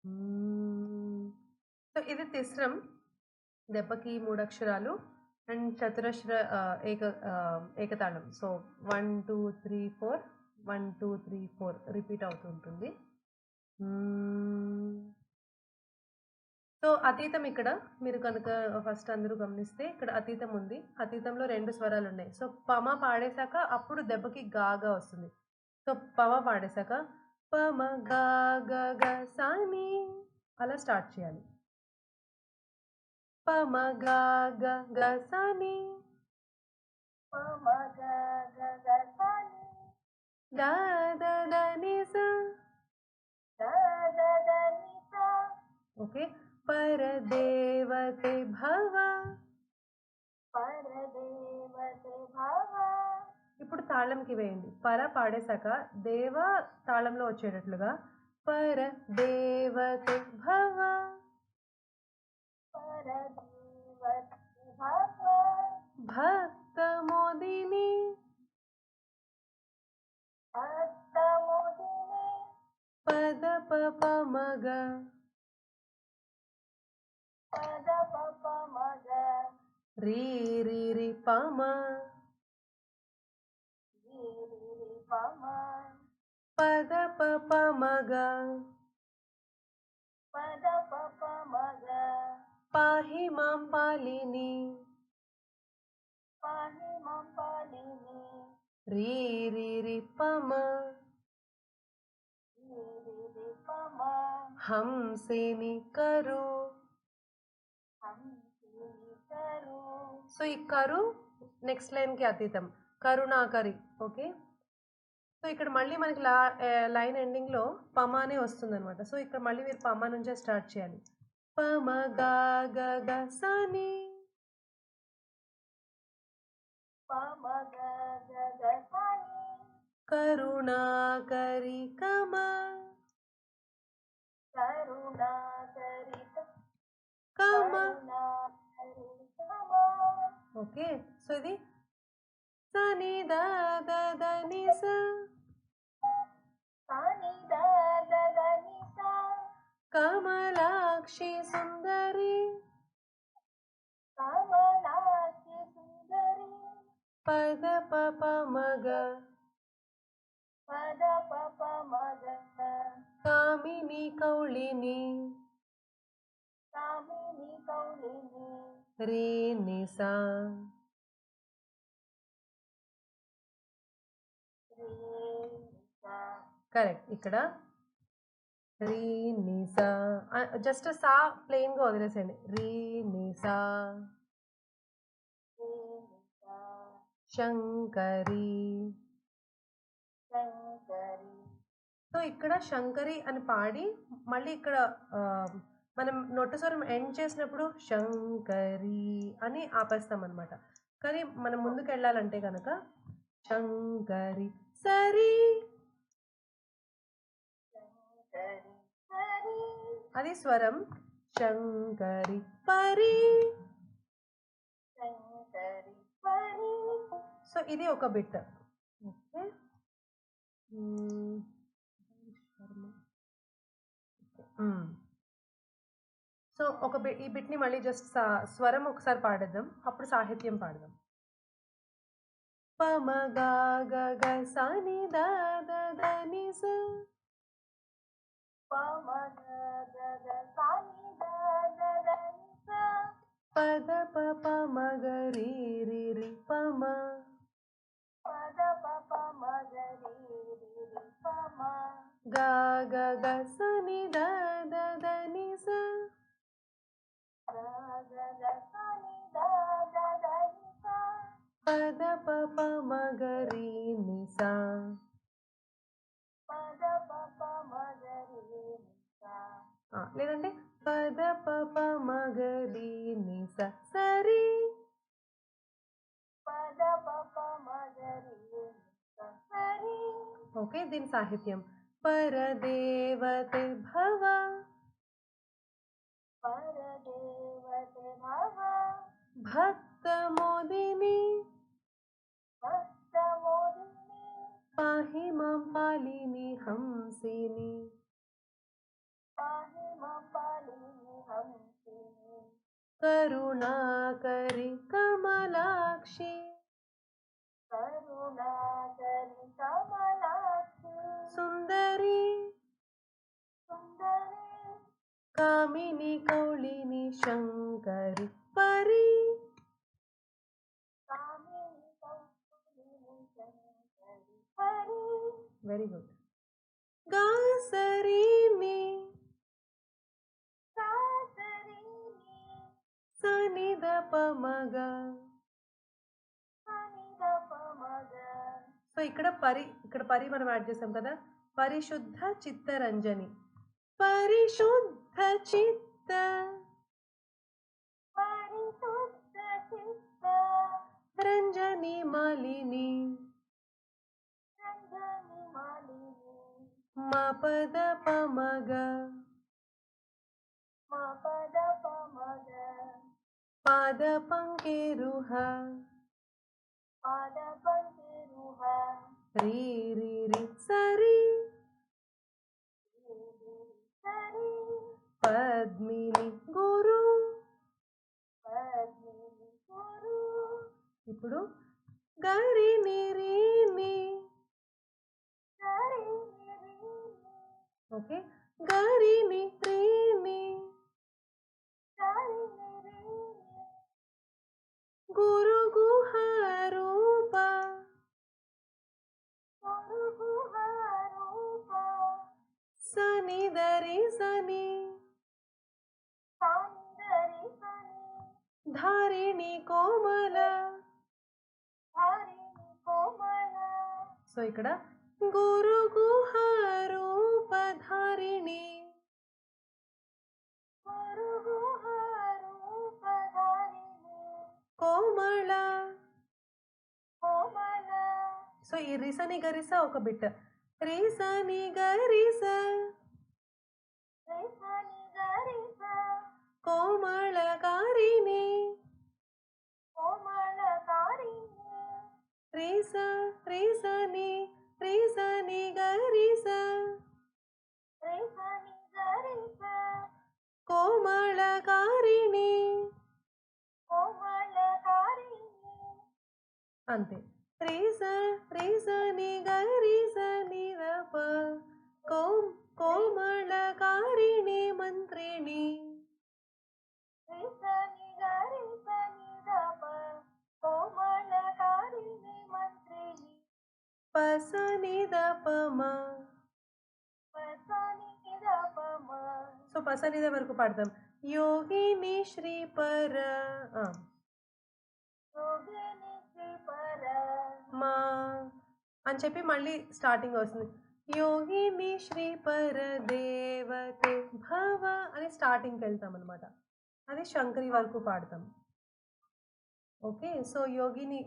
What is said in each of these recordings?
హ్మ్. సో, ఇది తిస్రం. దెబ్బకి 3 అక్షరాలు అండ్ చతురస్ర ఏకతాళం. సో, 1, 2, 3, 4 1, 2, 3, 4 రిపీట్ అవుతూ ఉంటుంది. హ్మ్. సో, అతీతం ఇక్కడ మీరు కనుక ఫస్ట్ అందరూ గమనిస్తే ఇక్కడ అతీతం ఉంది. అతీతంలో 2 స్వరాలున్నాయి. సో, పమ పాడేసాక అప్పుడు దెబ్బకి గా వస్తుంది. సో, పమ పాడేసాక పమ గా గ గ సా ని అలా స్టార్ట్ చేయాలి. పమ గా గ గ సా ని పమ గ గ గ సా ని ద ద ద ని స. ద ద ద ని సా. ఓకే. పరదేవతే భవ. పరదేవతే భవ. ఇప్పుడు తాళంకి వేయండి. పర పాడేసాక దేవ తాళంలో వచ్చేటట్లుగా పరదేవతే భవ. పరదేవతే భవ. భక్తమోదిని. భక్తముదిని. పద పప మగ. పద పప మగ. రీ రి రి పమ. రి రి రి పమ. పద పప మగ. పద పప మగ. పాహి మాం పాలిని. పాహి మం పాలిని. రీ రి రి పమ. రి రి రి పమ. హంసిని కరు. హంసిని కరు. సో, ఈ కరు నెక్స్ట్ లైన్‌కి అతీతం. కరుణాకరి. ఓకే. సో, ఇక్కడ మళ్ళీ మనకి లైన్ ఎండింగ్‌లో పమ అనే వస్తుందనమాట. సో, ఇక్కడ మళ్ళీ మీరు పమ నుంచే స్టార్ట్ చేయాలి. పమ గా గ గ సా ని. పమ గ గ గ సా ని. కరుణాకరి కమ. కరుణాకరి కమ. కరుణాకరి కమ. ఓకే. సో, ఇది స ని ద ద ద ని స. సా ని ద ద ద ని సా. కమలాక్షి సుందరి. కమలాక్షి సుందరి. పద పప మగ. పద పప మగ. కామిని కౌళిని. కామిని కౌలిని. రే ని సా. రే సా. కరెక్ట్. ఇక్కడ రీ ని సా. జస్ట్ సా ప్లెయిన్‌గా వదిలేసేయండి. రీ ని సా. రే సా. శంకరి. శంకరి. సో, ఇక్కడ శంకరి అని పాడి మళ్ళీ ఇక్కడ మనం నొట్ట స్వరం ఎండ్ చేసినప్పుడు శంకరి అని ఆపేస్తామనమాట. కానీ మనం ముందుకెళ్ళాలంటే గనక శంకరి సరి. శంకరి హరి. అది స్వరం. శంకరి పరి. శంకరి హరి. సో, ఇది ఒక బిట్. ఓకే. సో, ఈ బిట్‌ని మళ్ళీ జస్ట్ స్వరం ఒకసారి పాడేద్దాం. అప్పుడు సాహిత్యం పాడదాం. పమ గా గ గ సా ని ద ద ద ని స. పమ గ గ గ సా ని ద ద ద ని సా. పద పప మగ రి రి రి పమ. పద పప మగ రి రి రి పమ. గా గ గ సా ని ద ద ద ని స. గ గ గ సా ని ద ద ద ని సా. పద పప మగ రి ని సా. పద పప మగ రి ని సా. లేదంటే పద పప మగ రి ని స సరి. పద పప మగ రి ని స సరి. ఓకే. దీని సాహిత్యం పరదేవతే భవ. పరదేవతే భవ. భక్తమోదిని. భక్తమోదిని. పాహి మాం పాలిని హంసిని. पाहि मां पालिनि हंसिनि करुणाकरि कमलाक्षि करुणाकरि कमलाक्षि सुन्दरी सुन्दरि कामिनि कौलिनि शङ्करि परि कामिनि कौलिनि शङ्करि हरि वेरी गुड गासरिनि सासरिनि సనిదపమగ సనిదపమగ సో ఇక్కడ పరి మనం యాడ్ చేసాం కదా పరిశుద్ధ చిత్తరంజని పరిశుద్ధ చిత్త పరిశుద్ధ చిత్త రంజని మాలిని రంజని మాలిని మపద పమగ మపద పమగ పాద పంకేరుహ పాద పంకిరుహ రీ రీ రి సరి సరి పద్మిని గురు పద్మిని గురు ఇప్పుడు గరి నిరీని సరి నిరిని ఓకే గరి నిరీని సరి నిరిని గురు గుహ రూప గురు గుహ రూప సని దరి సని సౌందరి సని ధారిణి కోమల హరిణి కోమల సో ఇక్కడ గురు గుహ రూప ధారిణి గురు గుహ రూప ధారిణి కోమళ కోమల సో ఈ రిసని గరిస ఒక బిట్ రిసని గరిస రిసని గరిస కోమళకారిణి కోమల కారిణి రిస రిసని రిసని గరిస రిసని గరిస కోమళకారిణి కోమల కారిణి అంతే రిస రిసని గరిస నిరప కోమళకారిణి మంత్రిణి రిసని గరిస నిదప కోమల కారిణి మంత్రిని పసని దపమ పసని నిదపమ సో పసనిద వరకు పాడతాం యోగిని శ్రీపర యోగిని శ్రీపర మా అని చెప్పి మళ్ళీ స్టార్టింగ్ వస్తుంది యోగిని శ్రీపర దేవతే భవ అని స్టార్టింగ్కి వెళ్తాం అనమాట అది శంకరి వరకు పాడతాం ఓకే సో యోగిని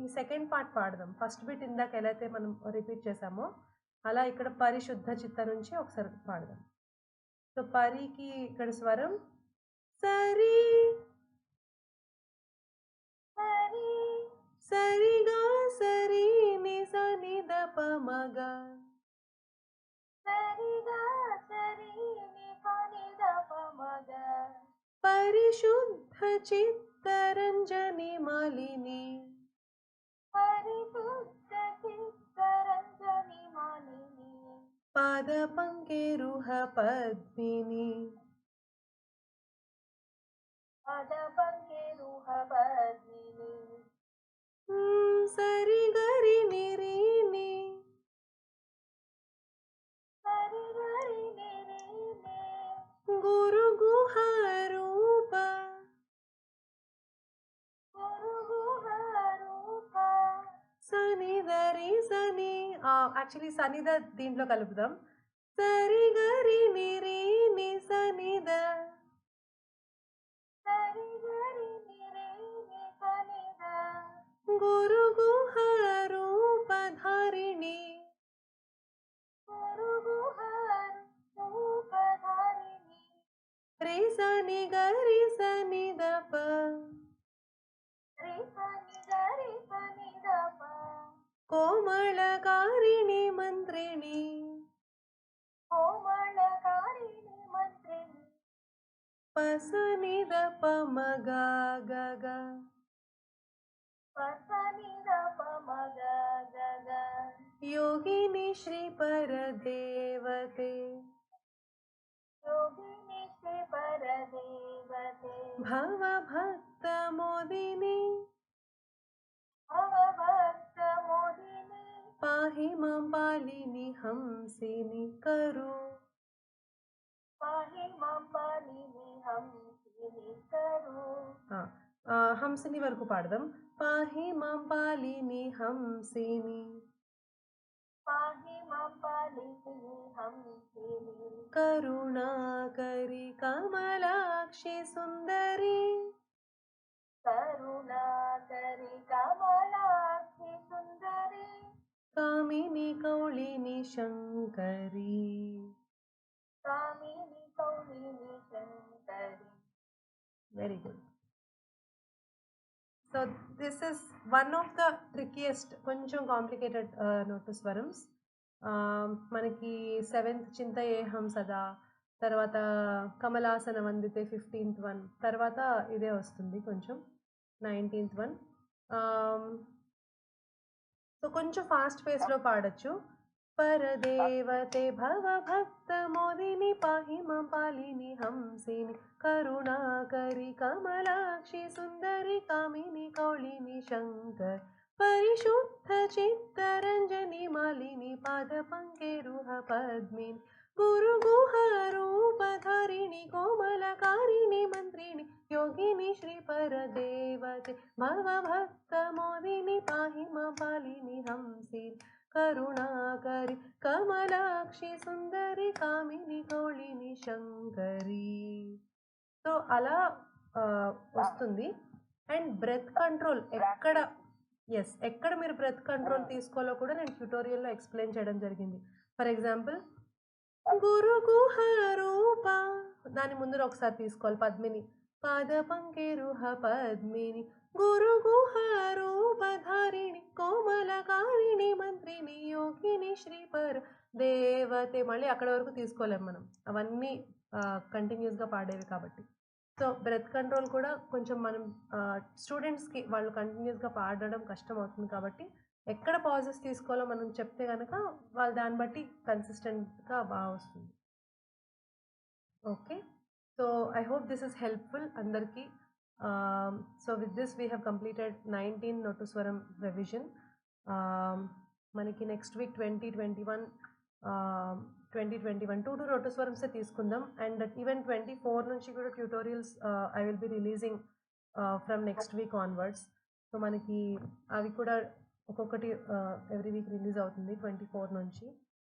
ఈ సెకండ్ పార్ట్ పాడదాం ఫస్ట్ బిట్ ఇందాక ఎలా అయితే మనం రిపీట్ చేసామో అలా ఇక్కడ పరిశుద్ధ చిత్త నుంచి ఒకసారి పాడదాం సో పరికి ఇక్కడ స్వరం సరి సరి సరిగా సరి నిస నిదప మగ సరిగా సరి నిపనిదపమగ పరిశుద్ధ చిత్తరంజని మాలిని పరిశుద్ధ చిత్తరంజని మాలిని పాద పంకేరుహ పద్మిని పద పంకిరుహ పద్మిని సరి గరి నిరీని సరి గరి నిరిని గురు గుహ రూప గురు గుహ రూప సని దరి సని యాక్చువల్లీ సనిద దీంట్లో కలుపుదాం సరి గరి నిరీని సనిద సరి గరి నిరిని సనిద గురు గుహ రూప ధారిణి గురు గుహ రూప ధారిణి రే సని గరి సని దప రిసని గరి సనిదప కోమళకారిణి మంత్రిణి కోమళకారిణి పస నిద పమ గా గ గ. పస నిద పమ గ గ గ. యోగిని శ్రీ పరదేవతే. योगिनी श्री परदेवते. భవ భక్త మోదిని. भवभक्त मोहिनी. పాహి మాం పాలిని హంసిని కరు. पाहि मां पालिनी हंसिनी करो. హంసిని వరకు పాడదాం. పాహి మాం పాలిని హంసిని. पाहि मां पालिनी हंसिनी. కరుణాకరి కమలాక్షి సుందరి. करुणाकरी कमलाक्षि सुंदरी. కామిని కౌళిని శంకరి. कामिनी कौलिनी Shankari. Very good. So this is one of the trickiest, కొంచెం కాంప్లికేటెడ్ నోటు స్వరమ్స్. మనకి 7th చింతయేహం సదా, తర్వాత కమలాసన వందితే 15th వన్, తర్వాత ఇదే వస్తుంది కొంచెం 19th వన్. సో కొంచెం ఫాస్ట్ పేస్లో పాడచ్చు. పరదేవతే భవ భక్త మోదిని పాహి మాం పాలిని హంసిని కరుణాకరి కమలాక్షి సుందరి కామిని కౌళిని శంకర్ పరిశుద్ధ చిత్తరంజని మాలిని పాద పంకేరుహ పద్మిని గురు గుహ రూపధారిణి కోమలకారిణి మంత్రిణి యోగిని శ్రీ పరదేవతే భవ భక్త మోదిని పాహి మాం పాలిని హంసిని కరుణాకరి కమలాక్షి సుందరి కామిని కౌళిని శంకరి. సో అలా వస్తుంది. అండ్ బ్రెత్ కంట్రోల్ ఎక్కడ మీరు బ్రెత్ కంట్రోల్ తీసుకోవాలో కూడా నేను ట్యూటోరియల్లో ఎక్స్ప్లెయిన్ చేయడం జరిగింది. ఫర్ ఎగ్జాంపుల్ గురు గుహ రూప, దాని ముందు ఒకసారి తీసుకోవాలి పద్మిని పాద పంకేరుహ పద్మిని గురు గుహ రూపధారిణి కోమలకారిణి మంత్రిని యోగిని శ్రీపర దేవతే. మళ్ళీ అక్కడ వరకు తీసుకోలేం మనం, అవన్నీ కంటిన్యూస్గా పాడేవి కాబట్టి. సో బ్రెత్ కంట్రోల్ కూడా కొంచెం మనం స్టూడెంట్స్కి వాళ్ళు కంటిన్యూస్గా పాడడం కష్టం అవుతుంది కాబట్టి ఎక్కడ పాజెస్ తీసుకోవాలో మనం చెప్తే కనుక వాళ్ళు దాన్ని బట్టి కన్సిస్టెంట్గా బాగా వస్తుంది. Okay, so I hope this is helpful అందరికీ. So with this we have completed 19 నోటుస్వరం రివిజన్. మనకి నెక్స్ట్ వీక్ 2021 2 నోటుస్వరమ్సే తీసుకుందాం. అండ్ ఈవెన్ 24 నుంచి కూడా tutorials I will be releasing from next week onwards. So మనకి అవి కూడా ఒక్కొక్కటి ఎవ్రీ వీక్ రిలీజ్ అవుతుంది 24 నుంచి.